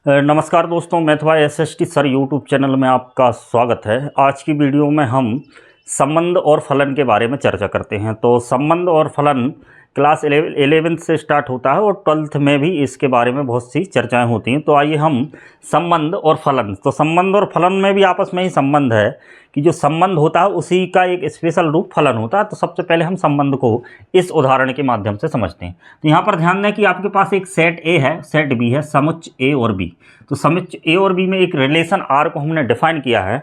नमस्कार दोस्तों, मैथवा SST sir YouTube channel में आपका स्वागत है। आज की वीडियो में हम संबंध और फलन के बारे में चर्चा करते हैं। तो संबंध और फलन क्लास 11th से स्टार्ट होता है और 12th में भी इसके बारे में बहुत सी चर्चाएं होती हैं। तो आइए हम संबंध और फलन, तो संबंध और फलन में भी आपस में ही संबंध है कि जो संबंध होता है उसी का एक स्पेशल रूप फलन होता है। तो सबसे पहले हम संबंध को इस उदाहरण के माध्यम से समझते हैं। तो यहाँ पर ध्यान दें कि आपके पास एक सेट ए है, सेट बी है, समुच्चय ए और बी। तो समुच्चय ए और बी में एक रिलेशन आर को हमने डिफाइन किया है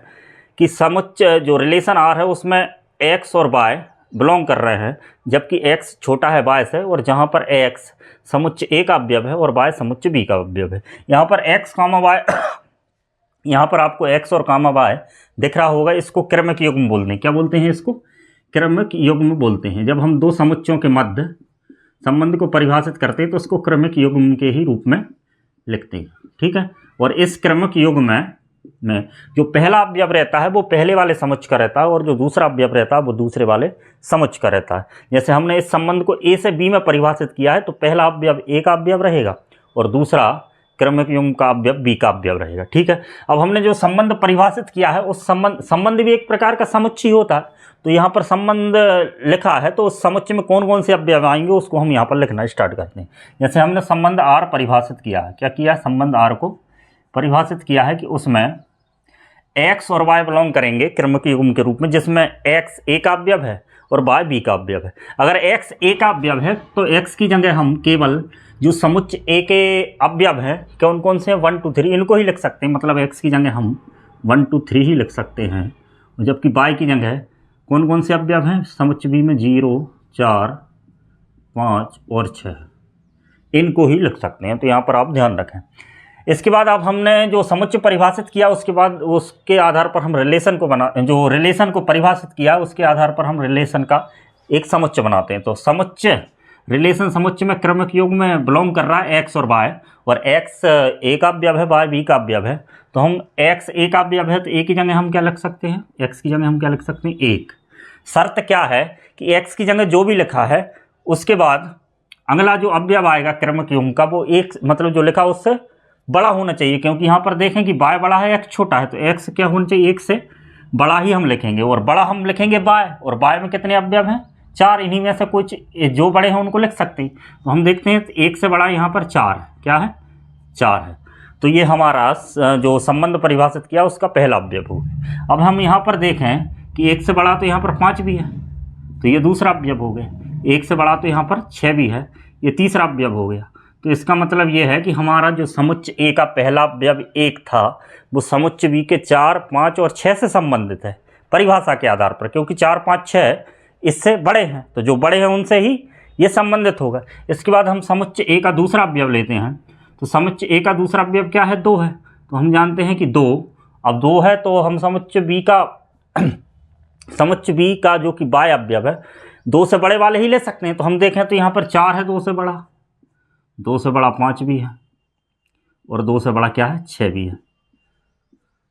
कि समुच्चय जो रिलेशन आर है उसमें एक्स और वाई बिलोंग कर रहे हैं, जबकि x छोटा है y से, और जहाँ पर x समुच्चय a का अवयव है और y समुच्चय b का अवयव है। यहाँ पर x कामा y यहाँ पर आपको x और कामा y दिख रहा होगा। इसको क्रमिक युग्म बोलते हैं। क्या बोलते हैं? इसको क्रमिक युग्म बोलते हैं। जब हम दो समुच्चयों के मध्य संबंध को परिभाषित करते हैं तो उसको क्रमिक युग्म के ही रूप में लिखते हैं। ठीक है। और इस क्रमिक युग्म में जो पहला अवयव रहता है वो पहले वाले समुच्चय का रहता है और जो दूसरा अवयव रहता है वो दूसरे वाले समुच्चय का रहता है। जैसे हमने इस संबंध को ए से बी में परिभाषित किया है तो पहला अवयव ए का अवयव रहेगा और दूसरा क्रमिक युग्म का अवयव बी का अवयव रहेगा। ठीक है। अब हमने जो संबंध परिभाषित किया है उस संबंध भी एक प्रकार का समुच्चय होता है। तो यहाँ पर संबंध लिखा है तो उस समुच्चय में कौन कौन से अवयव आएंगे उसको हम यहाँ पर लिखना स्टार्ट करते हैं। जैसे हमने संबंध आर परिभाषित किया है। क्या किया? संबंध आर को परिभाषित किया है कि उसमें x और y बिलोंग करेंगे क्रमिक युग्म के रूप में, जिसमें x a का अवयव है और y b का अवयव है। अगर x a का अवयव है तो x की जगह हम केवल जो समुच्चय a के अवयव हैं कौन कौन से हैं 1 2 3 इनको ही लिख सकते हैं। मतलब x की जगह हम 1 2 3 ही लिख सकते हैं, जबकि y की जगह कौन कौन से अवयव हैं समुच्चय b में 0 4 5 और 6 इनको ही लिख सकते हैं। तो यहाँ पर आप ध्यान रखें। इसके बाद अब हमने जो समुच्चय परिभाषित किया उसके बाद उसके आधार पर हम रिलेशन को परिभाषित किया उसके आधार पर हम रिलेशन का एक समुच्चय बनाते हैं। तो समुच्चय रिलेशन समुच्चय में क्रमिक युग्म में बिलोंग कर रहा है x और y, और x a का अवयव है, y b का अवयव है। तो हम x a का अवयव है तो a की जगह हम क्या लिख सकते हैं? x की जगह हम क्या लिख सकते हैं? 1। शर्त क्या है कि x की जगह जो भी लिखा है उसके बाद अगला जो अवयव आएगा क्रमिक युग्म का वो एक मतलब जो लिखा उससे बड़ा होना चाहिए, क्योंकि यहाँ पर देखें कि y बड़ा है x छोटा है। तो x क्या होना चाहिए? 1 से बड़ा ही हम लिखेंगे, और बड़ा हम लिखेंगे y, और y में कितने अवयव हैं? 4। इन्हीं में से कुछ जो बड़े हैं उनको लिख सकते हैं। तो हम देखते हैं 1 से बड़ा यहाँ पर 4 है। क्या है? 4 है। तो ये हमारा जो संबंध परिभाषित किया उसका पहला अवयव हो गया। अब हम यहाँ पर देखें कि 1 से बड़ा तो यहाँ पर 5 भी है, तो ये दूसरा अवयव हो गया। 1 से बड़ा तो यहाँ पर 6 भी है, ये तीसरा अवयव हो गया। तो इसका मतलब ये है कि हमारा जो समुच्चय ए का पहला अवयव 1 था वो समुच्चय बी के 4 5 और 6 से संबंधित है परिभाषा के आधार पर, क्योंकि 4 5 6 इससे बड़े हैं, तो जो बड़े हैं उनसे ही ये संबंधित होगा। इसके बाद हम समुच्चय ए का दूसरा अवयव लेते हैं। तो समुच्चय ए का दूसरा अवयव क्या है? 2 है। तो हम जानते हैं कि 2, अब 2 है तो हम समुच्चय बी का जो कि बाय अवयव है 2 से बड़े वाले ही ले सकते हैं। तो हम देखें तो यहाँ पर 4 है 2 से बड़ा, 2 से बड़ा 5 भी है, और 2 से बड़ा क्या है? 6 भी है।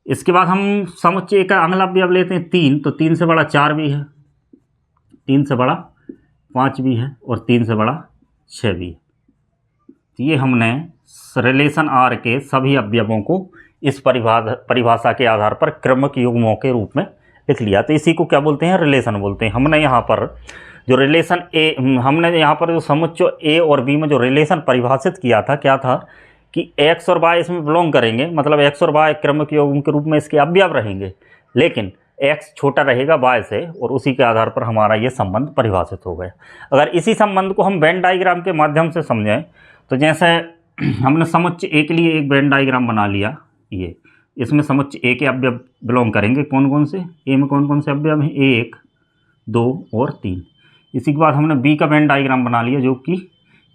इसके बाद हम समुच्चय का अगला अवयव लेते हैं 3। तो 3 से बड़ा 4 भी है, 3 से बड़ा 5 भी है, और 3 से बड़ा 6 भी है। तो ये हमने रिलेशन आर के सभी अवयवों को इस परिभाषा के आधार पर क्रमिक युग्मों के रूप में लिख लिया। तो इसी को क्या बोलते हैं? रिलेशन बोलते हैं। हमने यहाँ पर जो रिलेशन ए, हमने यहाँ पर जो समुच्चय ए और बी में जो रिलेशन परिभाषित किया था क्या था कि x और y इसमें बिलोंग करेंगे, मतलब x और y क्रमिक युग्म के रूप में इसके अवयव रहेंगे, लेकिन x छोटा रहेगा y से, और उसी के आधार पर हमारा ये संबंध परिभाषित हो गया। अगर इसी संबंध को हम वेन डायग्राम के माध्यम से समझें तो जैसे हमने समुच्चय ए के लिए एक वेन डायग्राम बना लिया। ये इसमें समुच्चय ए के अवयव बिलोंग करेंगे कौन कौन से? ए में कौन कौन से अवयव हैं? 1 2 और 3। इसी के बाद हमने बी का वेन डायग्राम बना लिया, जो कि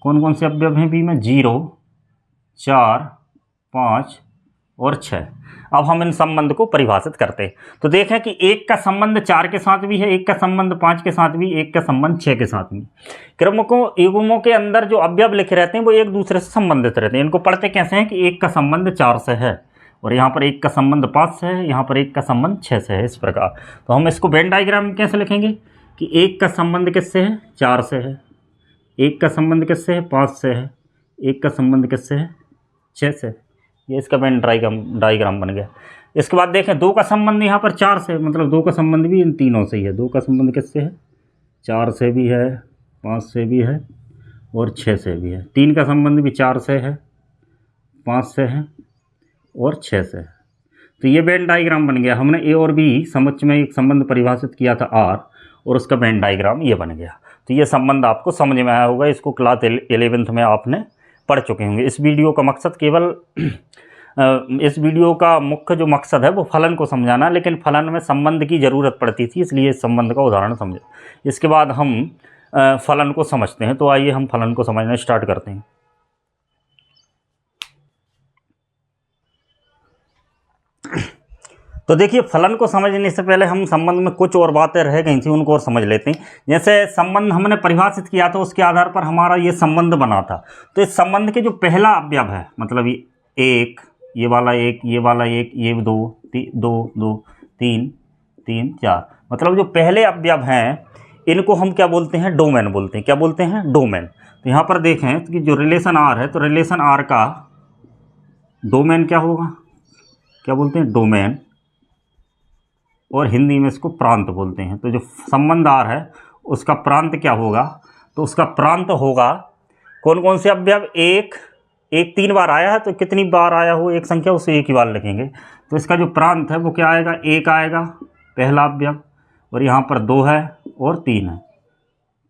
कौन कौन से अवयव हैं बी में? 0 4 5 और 6। अब हम इन संबंध को परिभाषित करते हैं। तो देखें कि 1 का संबंध 4 के साथ भी है, 1 का संबंध 5 के साथ भी, 1 का संबंध 6 के साथ भी। क्रमिकों युग्मों के अंदर जो अवयव लिखे रहते हैं वो एक दूसरे से संबंधित रहते हैं। इनको पढ़ते कैसे हैं कि 1 का संबंध 4 से है, और यहाँ पर 1 का संबंध 5 से है, यहाँ पर 1 का संबंध 6 से है। इस प्रकार तो हम इसको वेन डायग्राम में कैसे लिखेंगे कि 1 का संबंध किससे है? 4 से है, 1 का संबंध किससे है? 5 से है, 1 का संबंध किससे है? 6 से। ये इसका वेन डायग्राम बन गया। इसके बाद देखें 2 का संबंध यहाँ पर 4 से, मतलब 2 का संबंध भी इन तीनों से ही है। 2 का संबंध किससे है? 4 से भी है, 5 से भी है और 6 से भी है। 3 का संबंध भी 4 से है, 5 से है और 6 से है। तो ये वेन डायग्राम बन गया। हमने ए और बी समुच्च में एक संबंध परिभाषित किया था आर, और उसका वेन डायग्राम ये बन गया। तो ये संबंध आपको समझ में आया होगा, इसको क्लास 11th में आपने पढ़ चुके होंगे। इस वीडियो का मकसद केवल इस वीडियो का मुख्य जो मकसद है वो फलन को समझाना, लेकिन फलन में संबंध की ज़रूरत पड़ती थी, इसलिए इस संबंध का उदाहरण समझे। इसके बाद हम फलन को समझते हैं। तो आइए हम फलन को समझना स्टार्ट करते हैं। तो देखिए, फलन को समझने से पहले हम संबंध में कुछ और बातें रह गई थी, उनको और समझ लेते हैं। जैसे संबंध हमने परिभाषित किया था, उसके आधार पर हमारा ये संबंध बना था। तो इस संबंध के जो पहला अवयव है, मतलब ये एक, ये वाला एक, ये वाला एक, ये 2 2 2 3 3 4, मतलब जो पहले अवयव हैं इनको हम क्या बोलते हैं? डोमेन बोलते हैं। क्या बोलते हैं? डोमेन। तो यहाँ पर देखें कि जो रिलेशन आर है, तो रिलेशन आर का डोमेन क्या होगा? क्या बोलते हैं? डोमेन, और हिंदी में इसको प्रांत बोलते हैं। तो जो संबंध आर है उसका प्रांत क्या होगा? तो उसका प्रांत होगा कौन कौन से अवयव? एक 3 बार आया है, तो कितनी बार आया हो एक संख्या, उसे एक ही बार लिखेंगे। तो इसका जो प्रांत है वो क्या आएगा? 1 आएगा पहला अवयव, और यहाँ पर 2 है और 3 है।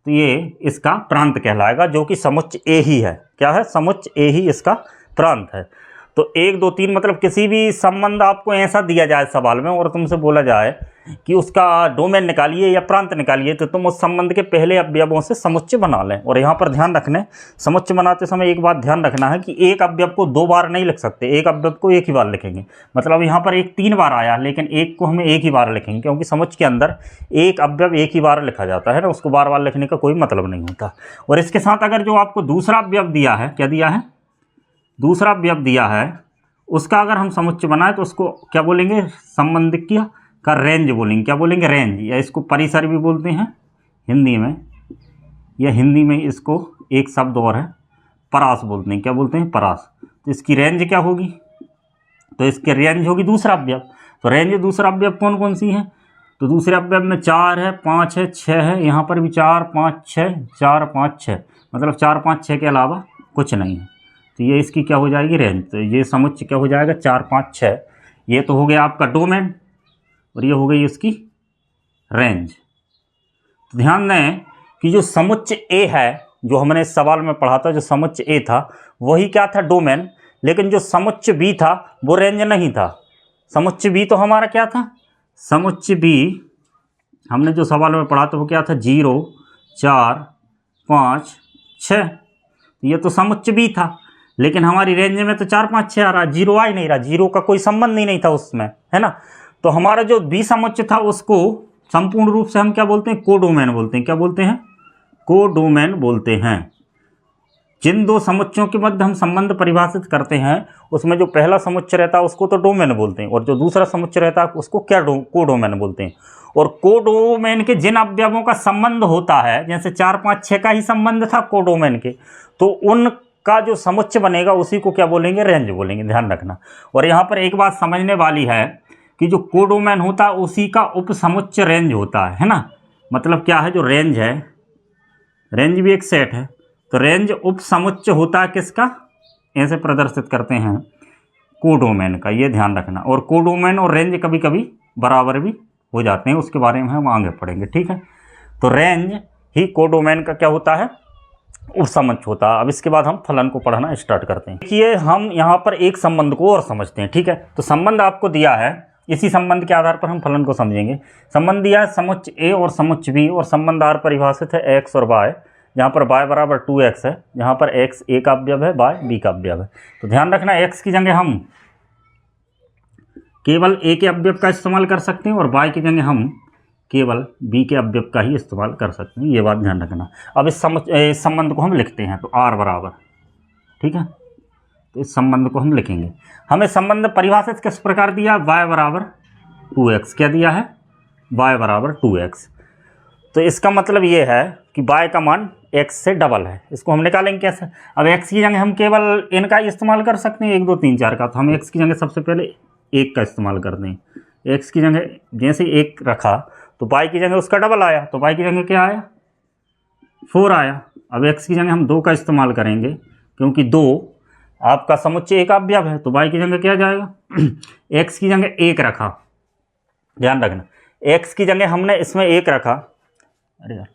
तो ये इसका प्रांत कहलाएगा, जो कि समुच्च ए ही है। क्या है? समुच्च ए ही इसका प्रांत है। तो 1 2 3 मतलब किसी भी संबंध आपको ऐसा दिया जाए सवाल में, और तुमसे बोला जाए कि उसका डोमेन निकालिए या प्रांत निकालिए, तो तुम उस संबंध के पहले अवयवों से समुच्च बना लें। और यहाँ पर ध्यान रखने, समुच्च बनाते समय एक बात ध्यान रखना है कि एक अवयव को 2 बार नहीं लिख सकते, एक अवयव को एक ही बार लिखेंगे। मतलब यहाँ पर एक 3 बार आया, लेकिन एक को हमें एक ही बार लिखेंगे, क्योंकि समुच्च के अंदर एक अवयव एक ही बार लिखा जाता है ना, उसको बार बार लिखने का कोई मतलब नहीं होता। और इसके साथ अगर जो आपको दूसरा अवयव दिया है, क्या दिया है? दूसरा अवयव दिया है, उसका अगर हम समुच्च बनाए तो उसको क्या बोलेंगे? संबंध का रेंज बोलेंगे। क्या बोलेंगे? रेंज, या इसको परिसर भी बोलते हैं हिंदी में, या हिंदी में इसको एक शब्द और है परास बोलते हैं। क्या बोलते हैं? परास। तो इसकी रेंज क्या होगी? तो इसकी रेंज होगी दूसरा अवयव। तो रेंज दूसरा अवयव कौन कौन सी है? तो दूसरे अवयव में 4 है, 5 है, 6 है, यहाँ पर भी 4 5 6, 4 5 6, मतलब 4 5 6 के अलावा कुछ नहीं है। तो ये इसकी क्या हो जाएगी? रेंज। तो ये समुच्च क्या हो जाएगा? 4 5 6। ये तो हो गया आपका डोमेन, और ये हो गई इसकी रेंज। तो ध्यान दें कि जो समुच्च ए है, जो हमने इस सवाल में पढ़ा था, जो समुच्च ए था वही क्या था? डोमेन। लेकिन जो समुच्च बी था वो रेंज नहीं था। समुच्च बी तो हमारा क्या था? समुच्च बी हमने जो सवाल में पढ़ा था वो क्या था? 0 4 5 6। ये तो समुच्च बी था, लेकिन हमारी रेंज में तो 4 5 6 आ रहा, 0 आ ही नहीं रहा। 0 का कोई संबंध ही नहीं था उसमें, है ना। तो हमारा जो बी समुच्च था उसको संपूर्ण रूप से हम क्या बोलते हैं? कोडोमेन बोलते हैं। क्या बोलते हैं? कोडोमेन बोलते हैं। जिन 2 समुच्चों के मध्य हम संबंध परिभाषित करते हैं, उसमें जो पहला समुच्च रहता है उसको तो डोमेन बोलते हैं, और जो दूसरा समुच्च रहता है उसको क्या कोडोमेन बोलते हैं। और कोडोमेन के जिन अवयवों का संबंध होता है, जैसे 4 5 6 का ही संबंध था कोडोमेन के, तो उनका जो समुच्च बनेगा उसी को क्या बोलेंगे? रेंज बोलेंगे। ध्यान रखना। और यहाँ पर एक बात समझने वाली है कि जो कोडोमेन होता है उसी का उपसमुच्च रेंज होता है ना। मतलब क्या है? जो रेंज है, रेंज भी एक सेट है, तो रेंज उपसमुच्च होता है किसका? ऐसे प्रदर्शित करते हैं कोडोमेन का। ये ध्यान रखना। और कोडोमेन और रेंज कभी कभी बराबर भी हो जाते हैं, उसके बारे में हम आगे पढ़ेंगे, ठीक है। तो रेंज ही कोडोमेन का क्या होता है? उपसमुच्च होता है। अब इसके बाद हम फलन को पढ़ना स्टार्ट करते हैं। देखिए, हम यहाँ पर एक संबंध को और समझते हैं, ठीक है। तो संबंध आपको दिया है, इसी संबंध के आधार पर हम फलन को समझेंगे। संबंध दिया है समुच्च ए और समुच्च बी, और संबंध आर परिभाषित है एक्स और वाई, जहाँ पर y बराबर 2x है, जहाँ पर x ए का अवयव है, y b का अवयव है। तो ध्यान रखना, x की जगह हम केवल a के अवयव का इस्तेमाल कर सकते हैं, और y की जगह हम केवल b के अवयव का ही इस्तेमाल कर सकते हैं। ये बात ध्यान रखना। अब इस संबंध को हम लिखते हैं। तो r बराबर, ठीक है, तो इस संबंध को हम लिखेंगे। हमें संबंध परिभाषित किस प्रकार दिया? y बराबर 2x। क्या दिया है? y बराबर 2x। तो इसका मतलब ये है कि y का मान x से डबल है। इसको हम निकालेंगे कैसे? अब x की जगह हम केवल इनका इस्तेमाल कर सकते हैं 1 2 3 4 का, तो हम x की जगह सबसे पहले 1 का इस्तेमाल कर दें। x की जगह जैसे 1 रखा तो y की जगह उसका डबल आया, तो y की जगह क्या आया? 4 आया। अब x की जगह हम 2 का इस्तेमाल करेंगे क्योंकि 2 आपका समुच्चय एक अवयव है, तो y की जगह क्या जाएगा? x की जगह 1 रखा, ध्यान रखना x की जगह हमने इसमें 1 रखा। अरे यार,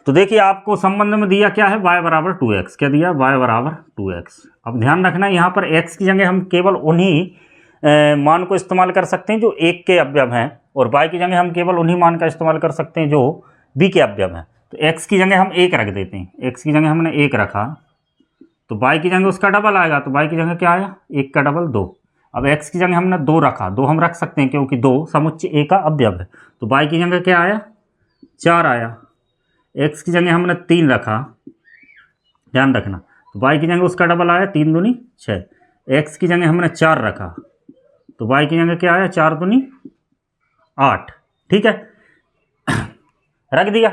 तो देखिए आपको संबंध में दिया क्या है? y बराबर 2x। क्या दिया? y बराबर 2x। अब ध्यान रखना यहाँ पर x की जगह हम केवल उन्हीं मान को इस्तेमाल कर सकते हैं जो 1 के अवयव हैं, और y की जगह हम केवल उन्हीं मान का इस्तेमाल कर सकते हैं जो b के अवयव हैं। तो x की जगह हम 1 रख देते हैं, x की जगह हमने 1 रखा तो y की जगह उसका डबल आएगा, तो y की जगह क्या आया? 1 का डबल 2। अब x की जगह हमने 2 रखा, 2 हम रख सकते हैं क्योंकि 2 समुच्चय a का अवयव है, तो y की जगह क्या आया? 4 आया। x की जगह हमने 3 रखा, ध्यान रखना, तो y की जगह उसका डबल आया, 3 दूनी 6। x की जगह हमने 4 रखा तो y की जगह क्या आया? 4 दूनी 8। ठीक है, रख दिया।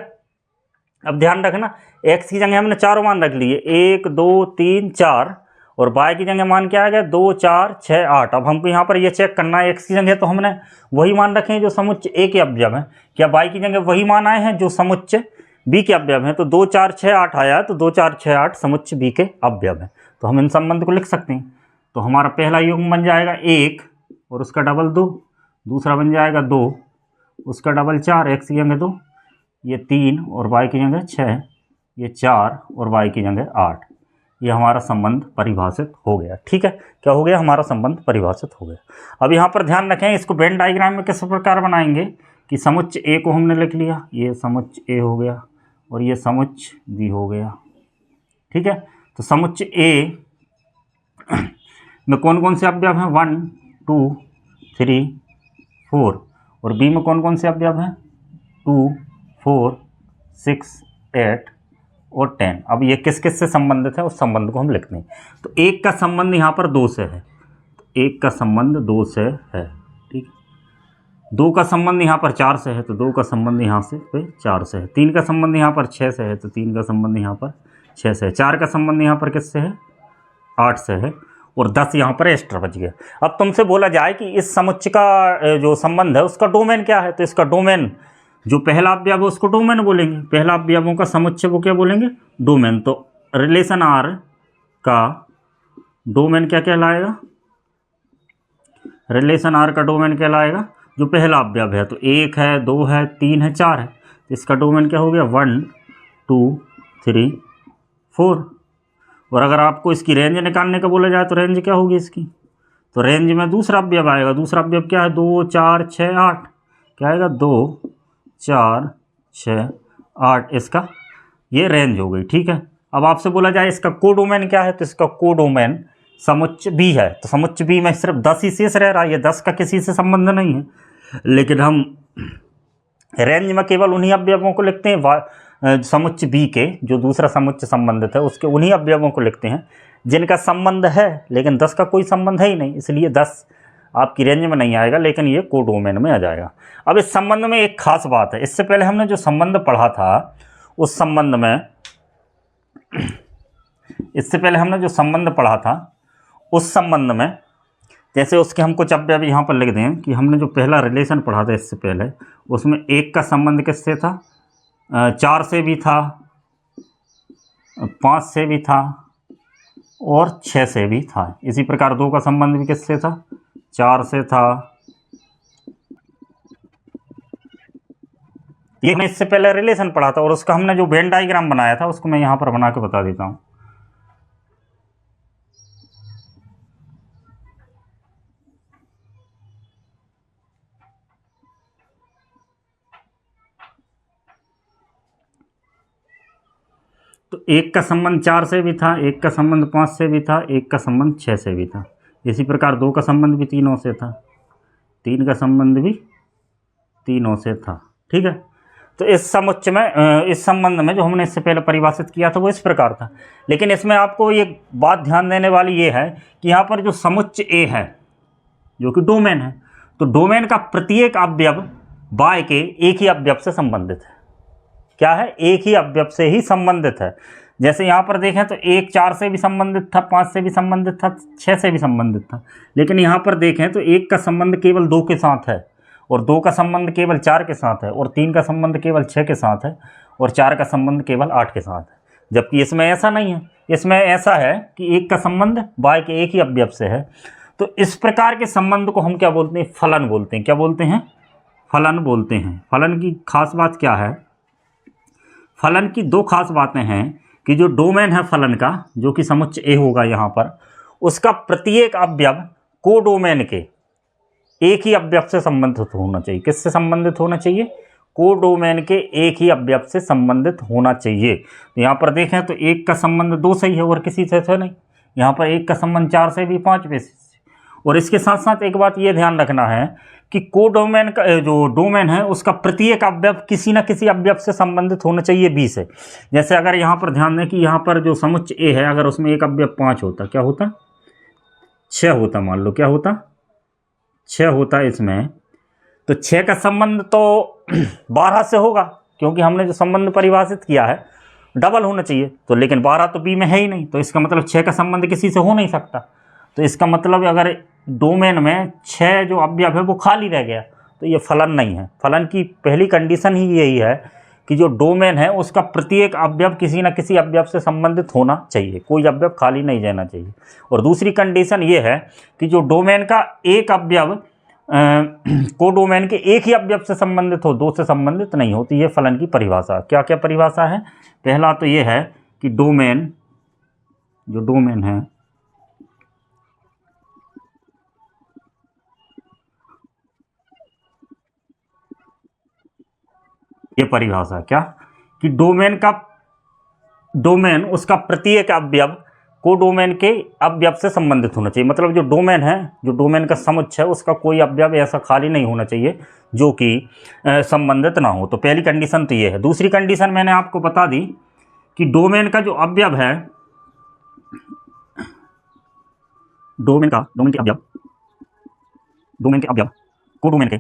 अब ध्यान रखना x की जगह हमने 4 मान रख लिए, 1 2 3 4, और y की जगह मान क्या आ गया? 2 4 6 8। अब हमको यहाँ पर ये चेक करना है x की जगह तो हमने वही मान रखे हैं जो समुच्चय a के अवयव हैं, क्या y की जगह वही मान आए हैं जो समुच्चय b के अवयव हैं? तो 2 4 6 8 आया, तो 2 4 6 8 समुच्चय b के अवयव हैं, तो हम इन संबंध को लिख सकते हैं। तो हमारा पहला युग्म बन जाएगा 1 और उसका डबल 2, दूसरा बन जाएगा 2 उसका डबल 4, x की जगह 2, ये 3 और y की जगह 6, ये 4 और y की जगह 8। ये हमारा संबंध परिभाषित हो गया। ठीक है, क्या हो गया? हमारा संबंध परिभाषित हो गया। अब यहाँ पर ध्यान रखें, इसको वेन डायग्राम में किस प्रकार बनाएंगे कि समुच्चय a को हमने लिख लिया, ये समुच्चय a हो गया और ये समुच्चय b हो गया। ठीक है, तो समुच्चय a में कौन कौन से अवयव हैं? 1 2 3 4, और b में कौन कौन से अवयव हैं? 2 4 6 8 और 10। अब ये किस किस से संबंधित है उस संबंध को हम लिखते हैं। तो 1 का संबंध यहाँ पर 2 से है, तो 1 का संबंध 2 से है। ठीक है, 2 का संबंध यहाँ पर 4 से है, तो 2 का संबंध यहाँ से 4 से है। 3 का संबंध यहाँ पर 6 से है, तो 3 का संबंध यहाँ पर 6 से है। 4 का संबंध यहाँ पर किससे है? 8 से है, और 10 यहाँ पर एक्स्ट्रा बच गया। अब तुमसे बोला जाए कि इस समुच्चय का जो संबंध है उसका डोमेन क्या है, तो इसका डोमेन जो पहला अवयव है उसको डोमेन बोलेंगे, पहला अवयवों का समुच्चय को क्या बोलेंगे? डोमेन। तो रिलेशन आर का डोमेन क्या कहलाएगा? रिलेशन आर का डोमेन कहलाएगा जो पहला अवयव है, तो 1 है 2 है 3 है 4 है, इसका डोमेन क्या हो गया? 1 2 3 4। और अगर आपको इसकी रेंज निकालने का बोला जाए तो रेंज क्या होगी इसकी? तो रेंज में दूसरा अवयव आएगा, दूसरा अवयव क्या है? 2 4 6 8, क्या आएगा? 2 4 6 8, इसका ये रेंज हो गई। ठीक है, अब आपसे बोला जाए इसका कोडोमेन क्या है, तो इसका कोडोमेन समुच्चय बी है। तो समुच्चय बी में सिर्फ 10 ही शेष रह रहा है, ये 10 का किसी से संबंध नहीं है, लेकिन हम रेंज में केवल उन्हीं अवयवों को लिखते हैं समुच्चय बी के, जो दूसरा समुच्चय संबंधित है उसके उन्हीं अवयवों को लिखते हैं जिनका संबंध है, लेकिन 10 का कोई संबंध है ही नहीं, इसलिए 10 आपकी रेंज में नहीं आएगा, लेकिन ये कोडोमेन में आ जाएगा। अब इस संबंध में एक खास बात है, इससे पहले हमने जो संबंध पढ़ा था उस संबंध में, इससे पहले हमने जो संबंध पढ़ा था उस संबंध में, जैसे उसके हम कुछ अवयव यहाँ पर लिख दें कि हमने जो पहला रिलेशन पढ़ा था इससे पहले, उसमें 1 का संबंध किससे था? 4 से भी था, 5 से भी था और 6 से भी था। इसी प्रकार 2 का संबंध भी किससे था? 4 से था। ये हमने इससे पहले रिलेशन पढ़ा था और उसका हमने जो वेन डायग्राम बनाया था उसको मैं यहाँ पर बना के बता देता हूँ। तो 1 का संबंध 4 से भी था, 1 का संबंध 5 से भी था, 1 का संबंध 6 से भी था। इसी प्रकार 2 का संबंध भी 3 से था, 3 का संबंध भी 3 से था। ठीक है, तो इस समुच्चय में, इस संबंध में जो हमने इससे पहले परिभाषित किया था वो इस प्रकार था। लेकिन इसमें आपको ये बात ध्यान देने वाली ये है कि यहाँ पर जो समुच्चय ए है जो कि डोमेन है, तो डोमेन का प्रत्येक अवयव बाय के एक ही अवयव से संबंधित है। क्या है, एक ही अवयव से ही संबंधित है। जैसे यहाँ पर देखें तो 1 4 से भी संबंधित था, 5 से भी संबंधित था, 6 से भी संबंधित था। लेकिन यहाँ पर देखें तो 1 का संबंध केवल 2 के साथ है, और 2 का संबंध केवल 4 के साथ है, और 3 का संबंध केवल 6 के साथ है, और 4 का संबंध केवल 8 के साथ है। जबकि इसमें ऐसा नहीं है, इसमें ऐसा है कि 1 का संबंध y के एक ही अवयव से है। तो इस प्रकार के संबंध को हम क्या बोलते हैं, फलन बोलते हैं। क्या बोलते हैं, फलन बोलते हैं। फलन की खास बात क्या है, फलन की 2 खास बातें हैं कि जो डोमेन है फलन का, जो कि समुच्चय ए होगा यहाँ पर, उसका प्रत्येक अवयव कोडोमेन के एक ही अवयव से संबंधित होना चाहिए। किससे संबंधित होना चाहिए, कोडोमेन के एक ही अवयव से संबंधित होना चाहिए। तो यहाँ पर देखें तो 1 का संबंध 2 से ही है और किसी से नहीं। यहाँ पर 1 का संबंध 4 से भी 5 से। और इसके साथ साथ एक बात ये ध्यान रखना है कि कोडोमेन का जो डोमेन है उसका प्रत्येक अवयव किसी न किसी अवयव से संबंधित होना चाहिए बी से। जैसे अगर यहाँ पर ध्यान दें कि यहाँ पर जो समुच्चय ए है, अगर उसमें एक अवयव 5 होता, क्या होता, 6 होता, मान लो क्या होता, 6 होता इसमें, तो 6 का संबंध तो 12 से होगा, क्योंकि हमने जो संबंध परिभाषित किया है डबल होना चाहिए। तो लेकिन 12 तो बी में है ही नहीं, तो इसका मतलब 6 का संबंध किसी से हो नहीं सकता। तो इसका मतलब अगर डोमेन में 6 जो अवयव है वो खाली रह गया तो ये फलन नहीं है। फलन की पहली कंडीशन ही यही है कि जो डोमेन है उसका प्रत्येक अवयव किसी न किसी अवयव से संबंधित होना चाहिए, कोई अवयव खाली नहीं रहना चाहिए। और दूसरी कंडीशन ये है कि जो डोमेन का एक अवयव कोडोमेन के एक ही अवयव से संबंधित हो, 2 से संबंधित नहीं हो। तो ये फलन की परिभाषा। क्या क्या परिभाषा है, पहला तो ये है कि डोमेन, जो डोमेन है ये परिभाषा क्या, कि डोमेन उसका प्रत्येक अवयव कोडोमेन के अवयव से संबंधित होना चाहिए। मतलब जो डोमेन है, जो डोमेन का समुच्चय है, उसका कोई अवयव ऐसा खाली नहीं होना चाहिए जो कि संबंधित ना हो। तो पहली कंडीशन तो ये है। दूसरी कंडीशन मैंने आपको बता दी कि डोमेन का जो अवयव है, डोमेन के अवयव कोडोमेन के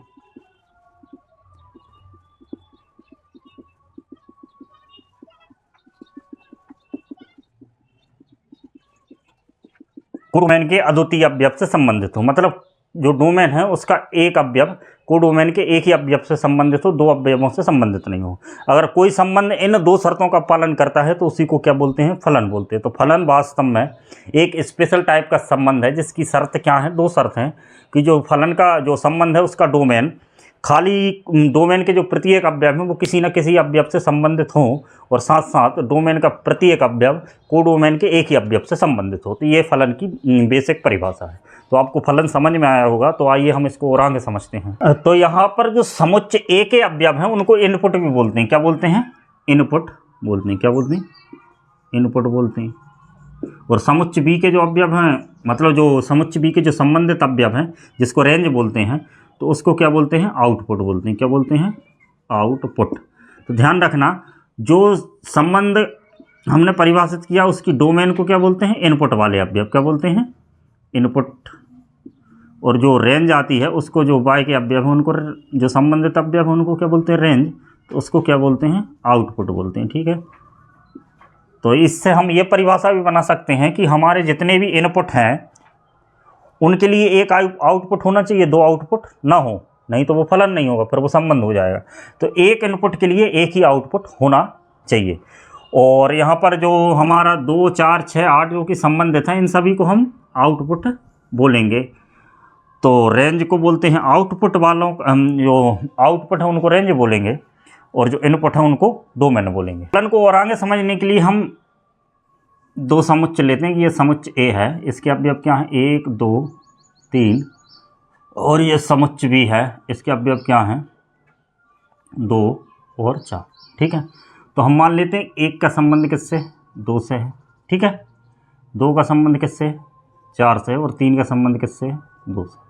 कोडोमेन के अद्वितीय अवयव से संबंधित हो। मतलब जो डोमेन है उसका एक अवयव कोडोमेन के एक ही अवयव से संबंधित हो, 2 अवयवों से संबंधित नहीं हो। अगर कोई संबंध इन 2 शर्तों का पालन करता है तो उसी को क्या बोलते हैं, फलन बोलते हैं। तो फलन वास्तव में एक स्पेशल टाइप का संबंध है जिसकी शर्त क्या है, 2 शर्त हैं कि जो फलन का जो संबंध है उसका डोमेन खाली डोमेन के जो प्रत्येक अवयव हैं वो किसी न किसी अवयव से संबंधित हों, और साथ साथ डोमेन का प्रत्येक अवयव कोडोमेन के एक ही अवयव से संबंधित हो। तो ये फलन की बेसिक परिभाषा है। तो आपको फलन समझ में आया होगा। तो आइए हम इसको और आगे समझते हैं। तो यहाँ पर जो समुच्चय ए के अवयव हैं उनको इनपुट भी बोलते हैं। क्या बोलते हैं, इनपुट बोलते हैं। क्या बोलते हैं, इनपुट बोलते हैं। और समुच्चय बी के जो अवयव हैं, मतलब जो समुच्चय बी के जो संबंधित अवयव हैं जिसको रेंज बोलते हैं, तो उसको क्या बोलते हैं, आउटपुट बोलते हैं। क्या बोलते हैं, आउटपुट। तो ध्यान रखना, जो संबंध हमने परिभाषित किया उसकी डोमेन को क्या बोलते हैं, इनपुट वाले अवयव। क्या बोलते हैं, इनपुट। और जो रेंज आती है उसको, जो वाई के अवयव हैं उनको, जो संबंधित अवयव हैं उनको क्या बोलते हैं, रेंज। तो उसको क्या बोलते हैं, आउटपुट बोलते हैं। ठीक है। तो इससे हम ये परिभाषा भी बना सकते हैं कि हमारे जितने भी इनपुट हैं उनके लिए एक आउटपुट होना चाहिए, 2 आउटपुट ना हो, नहीं तो वो फलन नहीं होगा, फिर वो संबंध हो जाएगा। तो एक इनपुट के लिए एक ही आउटपुट होना चाहिए। और यहाँ पर जो हमारा 2 4 6 8 जो कि संबंधित हैं, इन सभी को हम आउटपुट बोलेंगे। तो रेंज को बोलते हैं आउटपुट वालों, जो आउटपुट है उनको रेंज बोलेंगे, और जो इनपुट है उनको डोमेन बोलेंगे। फलन को और आगे समझने के लिए हम 2 समुच्चय लेते हैं कि ये समुच्चय ए है, इसके अवयव क्या हैं, 1 2 3, और ये समुच्चय बी है, इसके अवयव क्या हैं, 2 और 4। ठीक है। तो हम मान लेते हैं 1 का संबंध किससे, 2 से है। ठीक है। 2 का संबंध किससे, 4 से, और 3 का संबंध किससे, 2 से।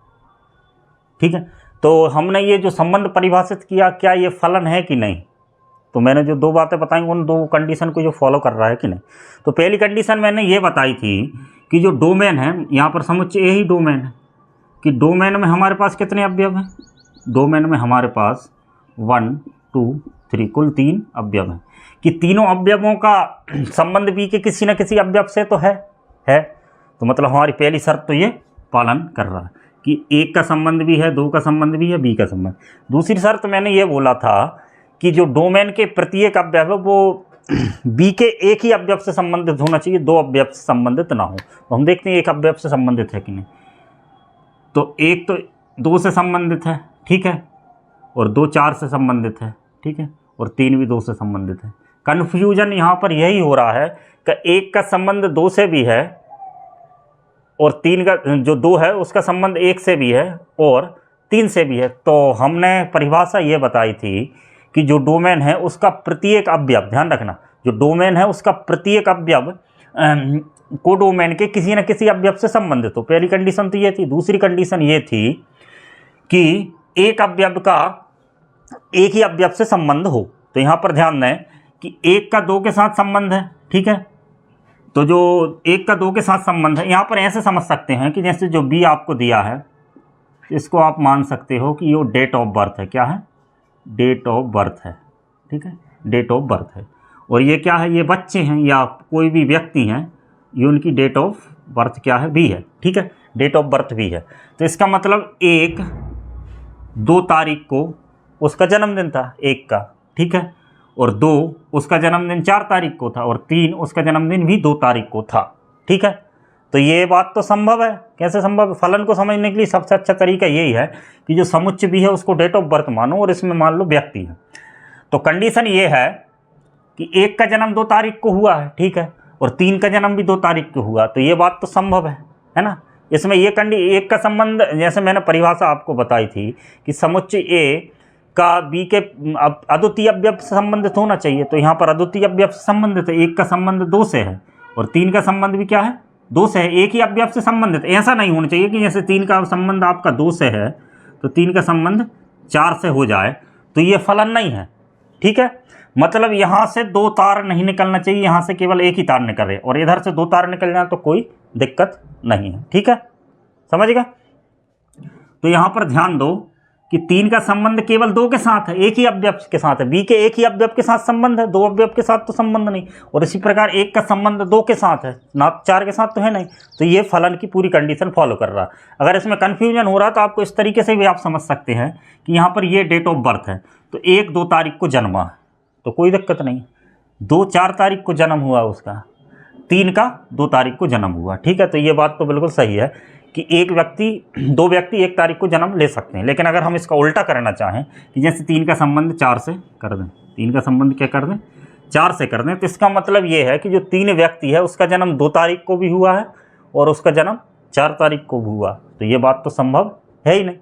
ठीक है। तो हमने ये जो संबंध परिभाषित किया, क्या ये फलन है कि नहीं। तो मैंने जो 2 बातें बताई उन 2 कंडीशन को जो फॉलो कर रहा है कि नहीं। तो पहली कंडीशन मैंने ये बताई थी कि जो डोमेन है, यहाँ पर समुच्चय ए ही डोमेन है, कि डोमेन में हमारे पास कितने अवयव हैं, डोमेन में हमारे पास 1 2 3 कुल 3 अवयव हैं कि तीनों अवयवों का संबंध बी के किसी न किसी अवयव से तो है। तो मतलब हमारी पहली शर्त तो ये पालन कर रहा है कि एक का संबंध भी है, दो का संबंध भी है, बी का संबंध। दूसरी शर्त मैंने ये बोला था कि जो डोमेन के प्रत्येक अवयव है वो बी के एक ही अवयव से संबंधित होना चाहिए, दो अवयव से संबंधित ना हो। तो हम देखते हैं एक अवयव से संबंधित है कि नहीं। तो एक तो 2 से संबंधित है, ठीक है, और 2 4 से संबंधित है, ठीक है, और 3 भी 2 से संबंधित है। कन्फ्यूजन यहाँ पर यही हो रहा है कि एक का संबंध 2 से भी है और 3 का जो 2 है उसका संबंध 1 से भी है और 3 से भी है। तो हमने परिभाषा ये बताई थी कि जो डोमेन है उसका प्रत्येक अवयव, ध्यान रखना, जो डोमेन है उसका प्रत्येक अवयव को डोमेन के किसी न किसी अवयव से संबंधित हो। पहली कंडीशन तो ये थी। दूसरी कंडीशन ये थी कि एक अवयव का एक ही अवयव से संबंध हो। तो यहाँ पर ध्यान दें कि एक का 2 के साथ संबंध है, ठीक है। तो जो एक का 2 के साथ संबंध है, यहाँ पर ऐसे समझ सकते हैं कि जैसे जो बी आपको दिया है इसको आप मान सकते हो कि ये डेट ऑफ बर्थ है। क्या है? डेट ऑफ बर्थ है, ठीक है, डेट ऑफ बर्थ है। और ये क्या है? ये बच्चे हैं या कोई भी व्यक्ति हैं, ये उनकी डेट ऑफ बर्थ क्या है? बी है, ठीक है, डेट ऑफ बर्थ भी है। तो इसका मतलब 1 2 तारीख को उसका जन्मदिन था एक का, ठीक है, और 2 उसका जन्मदिन 4 तारीख को था और 3 उसका जन्मदिन भी 2 तारीख को था, ठीक है। तो ये बात तो संभव है। कैसे संभव है? फलन को समझने के लिए सबसे अच्छा तरीका यही है कि जो समुच्चय भी है उसको डेट ऑफ बर्थ मानो और इसमें मान लो व्यक्ति है। तो कंडीशन ये है कि 1 का जन्म 2 तारीख को हुआ है, ठीक है, और 3 का जन्म भी 2 तारीख को हुआ। तो ये बात तो संभव है ना। इसमें ये एक का संबंध, जैसे मैंने परिभाषा आपको बताई थी कि समुच्चय ए का बी के अद्वितीय अवयव से संबंधित होना चाहिए। तो यहाँ पर अद्वितीय अवयव से संबंधित है। 1 का संबंध 2 से है और 3 का संबंध भी क्या है? 2 से है। एक ही अवयव से संबंधित। ऐसा नहीं होना चाहिए कि जैसे 3 का संबंध आपका 2 से है तो 3 का संबंध 4 से हो जाए, तो ये फलन नहीं है, ठीक है। मतलब यहाँ से 2 तार नहीं निकलना चाहिए, यहाँ से केवल एक ही तार निकल रहे और इधर से 2 तार निकल जाए तो कोई दिक्कत नहीं है, ठीक है, समझ गए। तो यहाँ पर ध्यान दो कि 3 का संबंध केवल 2 के साथ है, एक ही अवयव के साथ है। बी के एक ही अवयव के साथ संबंध है, 2 अवयव के साथ तो संबंध नहीं। और इसी प्रकार 1 का संबंध 2 के साथ है, ना 4 के साथ तो है नहीं। तो ये फलन की पूरी कंडीशन फॉलो कर रहा है। अगर इसमें कन्फ्यूजन हो रहा तो आपको इस तरीके से भी आप समझ सकते हैं कि यहाँ पर ये डेट ऑफ बर्थ है, तो 1 2 तारीख को जन्मा है तो कोई दिक्कत नहीं। 2 4 तारीख को जन्म हुआ उसका, 3 का 2 तारीख को जन्म हुआ, ठीक है। तो ये बात तो बिल्कुल सही है कि दो व्यक्ति 1 तारीख को जन्म ले सकते हैं। लेकिन अगर हम इसका उल्टा करना चाहें कि जैसे 3 का संबंध 4 से कर दें, 3 का संबंध क्या कर दें? 4 से कर दें, तो इसका मतलब ये है कि जो 3 व्यक्ति है उसका जन्म 2 तारीख को भी हुआ है और उसका जन्म 4 तारीख को भी हुआ। तो ये बात तो संभव है ही नहीं,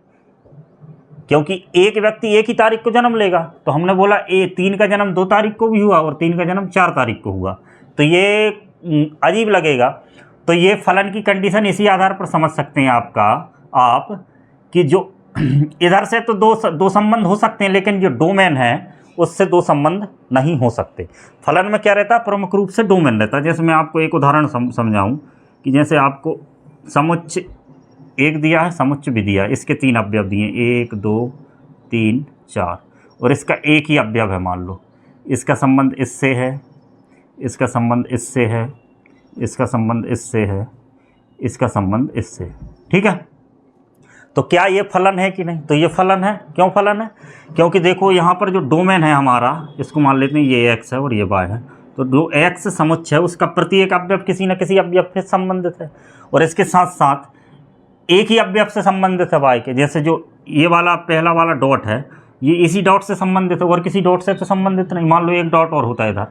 क्योंकि एक व्यक्ति एक ही तारीख को जन्म लेगा। तो हमने बोला 3 का जन्म 2 तारीख को भी हुआ और 3 का जन्म 4 तारीख को हुआ, तो ये अजीब लगेगा। तो ये फलन की कंडीशन इसी आधार पर समझ सकते हैं आप कि जो इधर से तो दो संबंध हो सकते हैं, लेकिन जो डोमेन है उससे 2 संबंध नहीं हो सकते। फलन में क्या रहता है? प्रमुख रूप से डोमेन रहता है। जैसे मैं आपको एक उदाहरण समझाऊं कि जैसे आपको समुच्चय 1 दिया है, समुच्चय भी दिया है, इसके 3 अवयव दिए, 1 2 3 4, और इसका एक ही अवयव है। मान लो इसका संबंध इससे है, इसका संबंध इससे है, इसका संबंध इससे है, इसका संबंध इससे, ठीक है। तो क्या ये फलन है कि नहीं? तो ये फलन है। क्यों फलन है? क्योंकि देखो यहाँ पर जो डोमेन है हमारा, इसको मान लेते हैं ये x है और ये y है। तो जो x समुच्चय है उसका प्रत्येक अवयव किसी न किसी अवयव से संबंधित है और इसके साथ साथ एक ही अवयव से संबंधित है y के। जैसे जो ये वाला पहला वाला डॉट है, ये इसी डॉट से संबंधित है और किसी डॉट से तो संबंधित नहीं। मान लो एक डॉट और होता है इधर,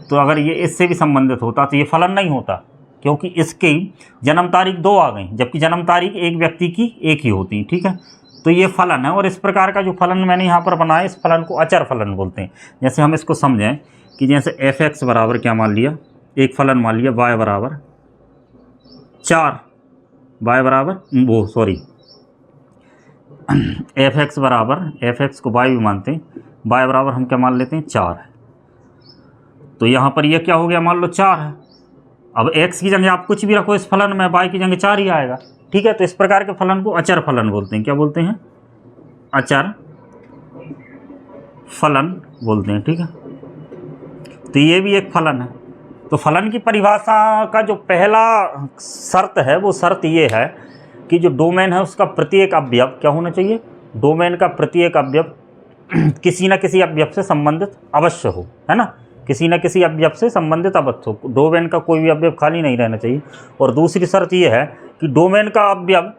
तो अगर ये इससे भी संबंधित होता तो ये फलन नहीं होता, क्योंकि इसकी जन्म तारीख 2 आ गई, जबकि जन्म तारीख एक व्यक्ति की एक ही होती है, ठीक है। तो ये फलन है। और इस प्रकार का जो फलन मैंने यहाँ पर बनाया, इस फलन को अचर फलन बोलते हैं। जैसे हम इसको समझें कि जैसे f(x) बराबर क्या मान लिया, एक फलन मान लिया y बराबर 4, y बराबर f(x) बराबर, f(x) को y भी मानते हैं, y बराबर हम क्या मान लेते हैं? 4 है। तो यहाँ पर यह क्या हो गया? मान लो 4 है। अब x की जगह आप कुछ भी रखो इस फलन में, y की जगह 4 ही आएगा, ठीक है। तो इस प्रकार के फलन को अचर फलन बोलते हैं। क्या बोलते हैं? अचर फलन बोलते हैं, ठीक है। तो ये भी एक फलन है। तो फलन की परिभाषा का जो पहला शर्त है वो शर्त ये है कि जो डोमेन है उसका प्रत्येक अवयव क्या होना चाहिए, डोमेन का प्रत्येक अवयव किसी न किसी अवयव से संबंधित अवश्य हो, है ना, किसी न किसी अवयव से संबंधित अवश्य हो, डोमेन का कोई भी अवयव खाली नहीं रहना चाहिए। और दूसरी शर्त ये है कि डोमेन का अवयव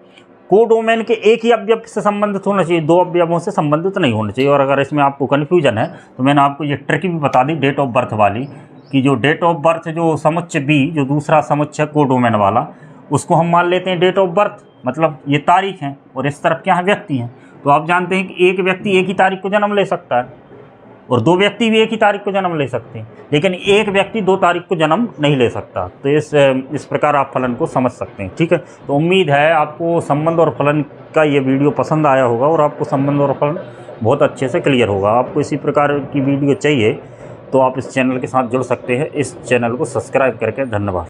कोडोमेन के एक ही अवयव से संबंधित होना चाहिए, दो अवयवों से संबंधित नहीं होना चाहिए। और अगर इसमें आपको कन्फ्यूजन है तो मैंने आपको ये ट्रिक भी बता दी डेट ऑफ बर्थ वाली, कि जो डेट ऑफ बर्थ जो समुच्चय बी, जो दूसरा समुच्चय कोडोमेन वाला, उसको हम मान लेते हैं डेट ऑफ बर्थ, मतलब ये तारीख है, और इस तरफ क्या है, व्यक्ति हैं। तो आप जानते हैं कि एक व्यक्ति एक ही तारीख को जन्म ले सकता है और दो व्यक्ति भी एक ही तारीख को जन्म ले सकते हैं, लेकिन एक व्यक्ति दो तारीख को जन्म नहीं ले सकता। तो इस प्रकार आप फलन को समझ सकते हैं, ठीक है। तो उम्मीद है आपको संबंध और फलन का ये वीडियो पसंद आया होगा और आपको संबंध और फलन बहुत अच्छे से क्लियर होगा। आपको इसी प्रकार की वीडियो चाहिए तो आप इस चैनल के साथ जुड़ सकते हैं। इस चैनल को सब्सक्राइब करके धन्यवाद।